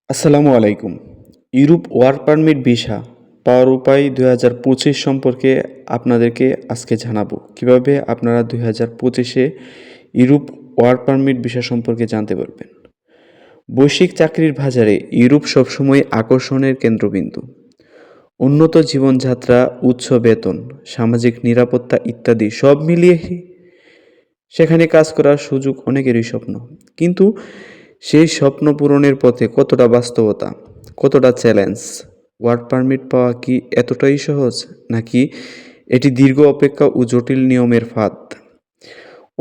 আসসালামু আলাইকুম। Europe work permit visa পাওয়ার উপায় 2025 সম্পর্কে আপনাদেরকে আজকে জানাবো। কিভাবে আপনারা 2025-এ ইউরোপ ওয়ার্ক পারমিট ভিসা সম্পর্কে জানতে পারবেন। বৈশ্বিক চাকরির বাজারে ইউরোপ সবসময় আকর্ষণের কেন্দ্রবিন্দু। উন্নত জীবনযাত্রা, উচ্চ বেতন, সামাজিক নিরাপত্তা ইত্যাদি সব মিলিয়ে সেখানে কাজ করার সুযোগ অনেকেরই স্বপ্ন। কিন্তু সেই স্বপ্ন পূরণের পথে কতটা বাস্তবতা, কতটা চ্যালেঞ্জ? ওয়ার্ক পারমিট পাওয়া কি এতটাই সহজ, নাকি এটি দীর্ঘ অপেক্ষা ও জটিল নিয়মের ফাঁদ?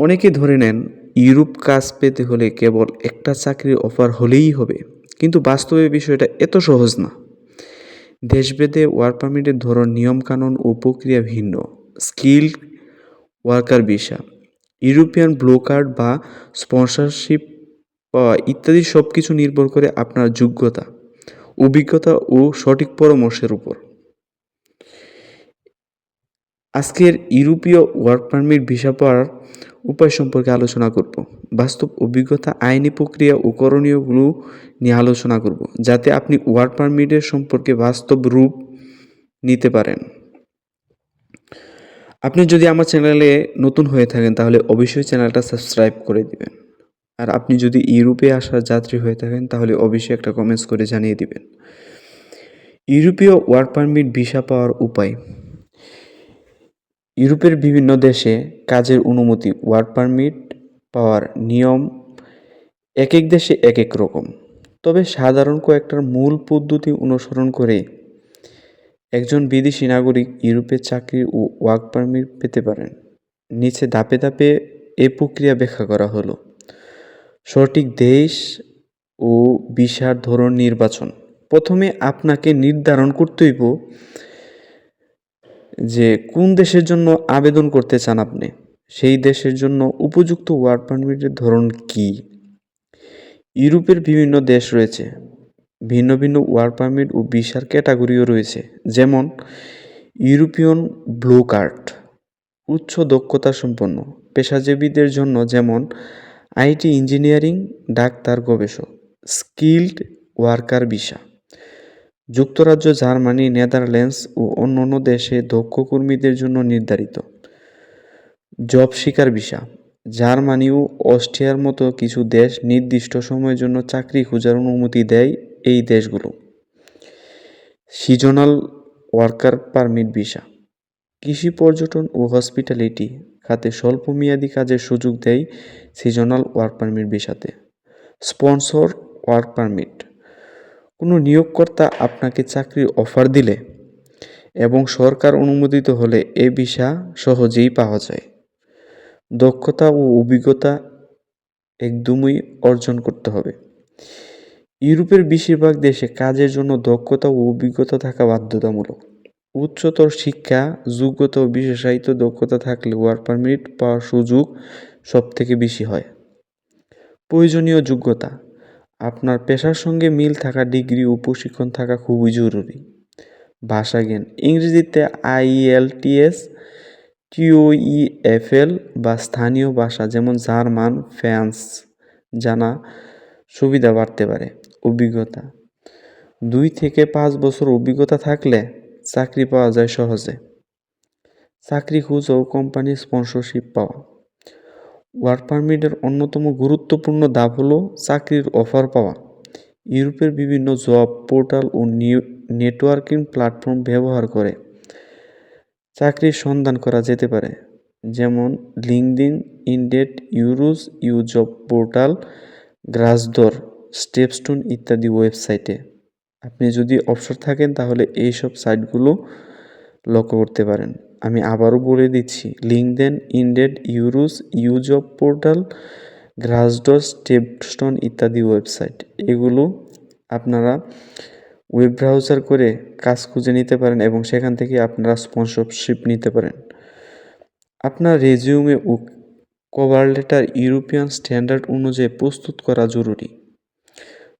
অনেকে ধরে নেন ইউরোপ কাজ পেতে হলে কেবল একটা চাকরির অফার হলেই হবে, কিন্তু বাস্তবে বিষয়টা এত সহজ না। দেশভেদে ওয়ার্ক পারমিটের ধরন, নিয়মকানুন ও প্রক্রিয়া ভিন্ন। Skilled worker visa, European blue card বা স্পন্সরশিপ পাওয়া ইত্যাদি সব কিছু নির্ভর করে আপনার যোগ্যতা, অভিজ্ঞতা ও সঠিক পরামর্শের উপর। আজকের ইউরোপীয় ওয়ার্ক পারমিট ভিসা পাওয়ার উপায় সম্পর্কে আলোচনা করব। বাস্তব অভিজ্ঞতা, আইনি প্রক্রিয়া ও করণীয়গুলো নিয়ে আলোচনা করব, যাতে আপনি ওয়ার্ক পারমিটের সম্পর্কে বাস্তব রূপ নিতে পারেন। আপনি যদি আমার চ্যানেলে নতুন হয়ে থাকেন তাহলে অবশ্যই চ্যানেলটা সাবস্ক্রাইব করে দিবেন। আর আপনি যদি ইউরোপে আসার যাত্রী হয়ে থাকেন তাহলে অবশ্যই একটা কমেন্টস করে জানিয়ে দিবেন। ইউরোপীয় ওয়ার্ক পারমিট ভিসা পাওয়ার উপায়। ইউরোপের বিভিন্ন দেশে কাজের অনুমতি, ওয়ার্ক পারমিট পাওয়ার নিয়ম এক এক দেশে এক এক রকম। তবে সাধারণ কয়েকটার মূল পদ্ধতি অনুসরণ করে একজন বিদেশি নাগরিক ইউরোপে চাকরি ও ওয়ার্ক পারমিট পেতে পারেন। নিচে ধাপে ধাপে এই প্রক্রিয়া ব্যাখ্যা করা হলো। সঠিক দেশ ও ভিসার ধরন নির্বাচন। প্রথমে আপনাকে নির্ধারণ করতে হইব যে কোন দেশের জন্য আবেদন করতে চান আপনি, সেই দেশের জন্য উপযুক্ত ওয়ার্ক পারমিটের ধরন কী। ইউরোপের বিভিন্ন দেশ রয়েছে, ভিন্ন ভিন্ন ওয়ার্ক পারমিট ও ভিসার ক্যাটাগরিও রয়েছে। যেমন ইউরোপিয়ান ব্লু কার্ড, উচ্চ দক্ষতা সম্পন্ন পেশাজীবীদের জন্য, যেমন আইটি, ইঞ্জিনিয়ারিং, ডাক্তার, গবেষক। স্কিল্ড ওয়ার্কার ভিসা, যুক্তরাজ্য, জার্মানি, নেদারল্যান্ডস ও অন্যান্য দেশে দক্ষ কর্মীদের জন্য নির্ধারিত। জব সিকার ভিসা, জার্মানি ও অস্ট্রিয়ার মতো কিছু দেশ নির্দিষ্ট সময়ের জন্য চাকরি খোঁজার অনুমতি দেয় এই দেশগুলো। সিজনাল ওয়ার্কার পারমিট ভিসা, কৃষি, পর্যটন ও হসপিটালিটি খাতে স্বল্পমেয়াদী কাজের সুযোগ দেয় সিজনাল ওয়ার্ক পারমিট ভিসাতে। স্পন্সর ওয়ার্ক পারমিট, কোনো নিয়োগকর্তা আপনাকে চাকরির অফার দিলে এবং সরকার অনুমোদিত হলে এ ভিসা সহজেই পাওয়া যায়। দক্ষতা ও অভিজ্ঞতা একদমই অর্জন করতে হবে। ইউরোপের বেশিরভাগ দেশে কাজের জন্য দক্ষতা ও অভিজ্ঞতা থাকা বাধ্যতামূলক। উচ্চতর শিক্ষা, যোগ্যতা ও বিশেষায়িত দক্ষতা থাকলে ওয়ার্ক পারমিট পাওয়ার সুযোগ সবথেকে বেশি হয়। প্রয়োজনীয় যোগ্যতা, আপনার পেশার সঙ্গে মিল থাকা ডিগ্রি ও প্রশিক্ষণ থাকা খুবই জরুরি। ভাষা জ্ঞান, ইংরেজিতে IELTS, TOEFL বা স্থানীয় ভাষা যেমন জার্মান, ফ্রান্স জানা সুবিধা বাড়তে পারে। অভিজ্ঞতা, 2 থেকে 5 বছর অভিজ্ঞতা থাকলে চাকরি পাওয়া যায় সহজে। চাকরি খোঁজ ও কোম্পানির স্পন্সরশিপ পাওয়া। ওয়ার্ক পারমিটের অন্যতম গুরুত্বপূর্ণ ধাপ হলো চাকরির অফার পাওয়া। ইউরোপের বিভিন্ন জব পোর্টাল ও নেটওয়ার্কিং প্ল্যাটফর্ম ব্যবহার করে চাকরির সন্ধান করা যেতে পারে, যেমন LinkedIn, Indeed, EURES, EU job portal, Glassdoor, StepStone ইত্যাদি ওয়েবসাইটে। আপনি যদি অবসর থাকেন তাহলে এইসব সাইটগুলো লক্ষ্য করতে পারেন। আমি আবারও বলে দিচ্ছি: LinkedIn, Indeed, EURES, EU job portal, Glassdoor, StepStone ইত্যাদি ওয়েবসাইট। এগুলো আপনারা ওয়েব ব্রাউজার করে কাজ খুঁজে নিতে পারেন এবং সেখান থেকে আপনারা স্পন্সরশিপ নিতে পারেন। আপনার রেজিউমে ও কভার লেটার ইউরোপিয়ান স্ট্যান্ডার্ড অনুযায়ী প্রস্তুত করা জরুরি।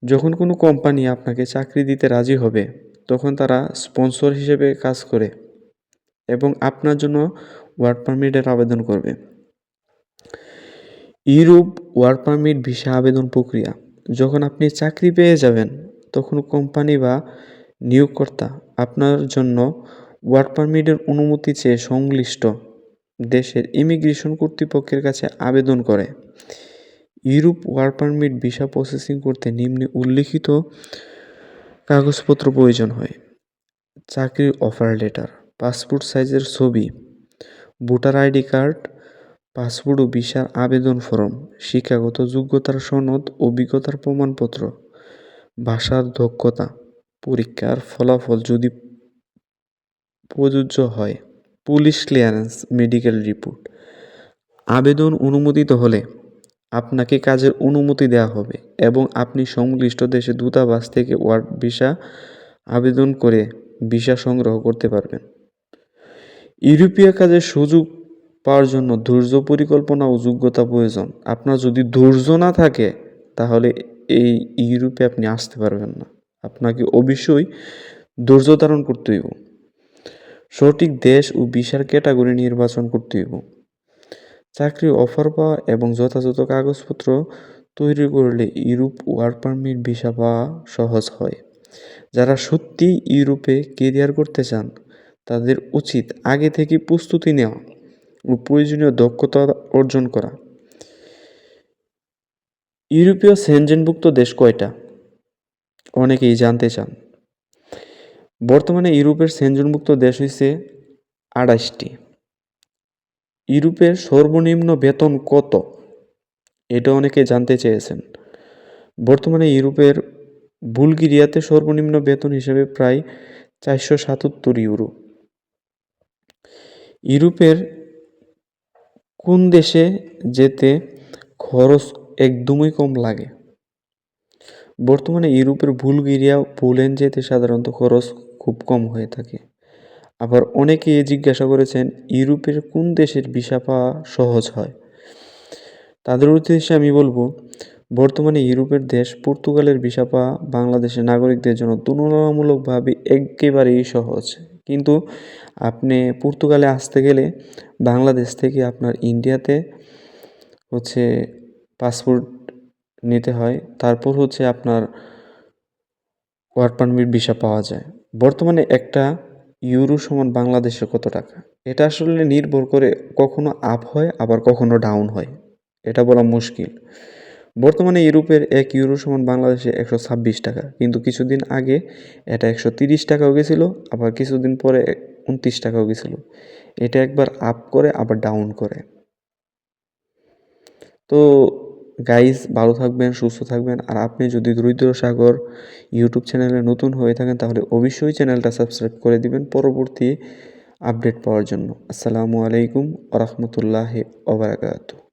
যখন কোনো কোম্পানি আপনাকে চাকরি দিতে রাজি হবে তখন তারা স্পন্সর হিসেবে কাজ করে এবং আপনার জন্য ওয়ার্ক পারমিটের আবেদন করবে। ইউরোপ ওয়ার্ক পারমিট ভিসা আবেদন প্রক্রিয়া। যখন আপনি চাকরি পেয়ে যাবেন তখন কোম্পানি বা নিয়োগকর্তা আপনার জন্য ওয়ার্ক পারমিটের অনুমতি চেয়ে সংশ্লিষ্ট দেশের ইমিগ্রেশন কর্তৃপক্ষের কাছে আবেদন করে। Europe work permit visa processing করতে নিম্নে উল্লিখিত কাগজপত্র প্রয়োজন হয়: চাকরির অফার লেটার, পাসপোর্ট সাইজের ছবি, ভোটার আইডি কার্ড, পাসপোর্ট ও ভিসার আবেদন ফরম, শিক্ষাগত যোগ্যতার সনদ, অভিজ্ঞতার প্রমাণপত্র, ভাষার দক্ষতা পরীক্ষার ফলাফল যদি প্রযোজ্য হয়, পুলিশ ক্লিয়ারেন্স, মেডিকেল রিপোর্ট। আবেদন অনুমোদিত হলে আপনাকে কাজের অনুমতি দেওয়া হবে এবং আপনি সংশ্লিষ্ট দেশের দূতাবাস থেকে ওয়ার্ক ভিসা আবেদন করে ভিসা সংগ্রহ করতে পারবেন। ইউরোপীয় কাজের সুযোগ পাওয়ার জন্য ধৈর্য, পরিকল্পনা ও যোগ্যতা প্রয়োজন। আপনার যদি ধৈর্য না থাকে তাহলে এই ইউরোপে আপনি আসতে পারবেন না। আপনাকে অবশ্যই ধৈর্য ধারণ করতে হইব। সঠিক দেশ ও ভিসার ক্যাটাগরি নির্বাচন করতে হইব। চাকরি অফার পাওয়া এবং যথাযথ কাগজপত্র তৈরি করলে ইউরোপ ওয়ার্ক পারমিট ভিসা পাওয়া সহজ হয়। যারা সত্যি ইউরোপে কেরিয়ার করতে চান তাদের উচিত আগে থেকে প্রস্তুতি নেওয়া ও প্রয়োজনীয় দক্ষতা অর্জন করা। ইউরোপীয় সেনজেনভুক্ত দেশ কয়টা? অনেকেই জানতে চান। বর্তমানে ইউরোপের সেনজেনভুক্ত দেশ হইছে 28টি। ইউরোপের সর্বনিম্ন বেতন কত? এটা অনেকে জানতে চেয়েছেন। বর্তমানে ইউরোপের বুলগেরিয়াতে সর্বনিম্ন বেতন হিসেবে প্রায় 477 ইউরো। ইউরোপের কোন দেশে যেতে খরচ একদমই কম লাগে? বর্তমানে ইউরোপের বুলগেরিয়া, পোল্যান্ড যেতে সাধারণত খরচ খুব কম হয়ে থাকে। আবার অনেকে জিজ্ঞাসা করেছেন ইউরোপের কোন দেশের ভিসা পাওয়া সহজ হয়? তাদের উদ্দেশ্যে আমি বলবো, বর্তমানে ইউরোপের দেশ পর্তুগালের ভিসা পাওয়া বাংলাদেশের নাগরিকদের জন্য তুলনামূলকভাবে একেবারেই সহজ। কিন্তু আপনি পর্তুগালে আসতে গেলে বাংলাদেশ থেকে আপনার ইন্ডিয়াতে পাসপোর্ট নিতে হয়, তারপর আপনার ওয়ার্ক পারমিট ভিসা পাওয়া যায়। বর্তমানে একটা ইউরো সমান বাংলাদেশে কত টাকা? এটা আসলে নির্ভর করে, কখনো আপ হয় আবার কখনো ডাউন হয়, এটা বলা মুশকিল। বর্তমানে ইউরোপের 1 ইউরো সমান বাংলাদেশে 126 টাকা, কিন্তু কিছুদিন আগে এটা 130 টাকাও গেছিল, আবার কিছুদিন পরে 29 টাকাও গেছিল। এটা একবার আপ করে আবার ডাউন করে। তো গাইজ, ভালো থাকবেন, সুস্থ থাকবেন। আর আপনি যদি দরিদ্র সাগর ইউটিউব চ্যানেলে নতুন হয়ে থাকেন তাহলে অবশ্যই চ্যানেলটা সাবস্ক্রাইব করে দিবেন পরবর্তী আপডেট পাওয়ার জন্য। আসসালামু আলাইকুম ওয়া রাহমাতুল্লাহি ওয়া বারাকাতুহু।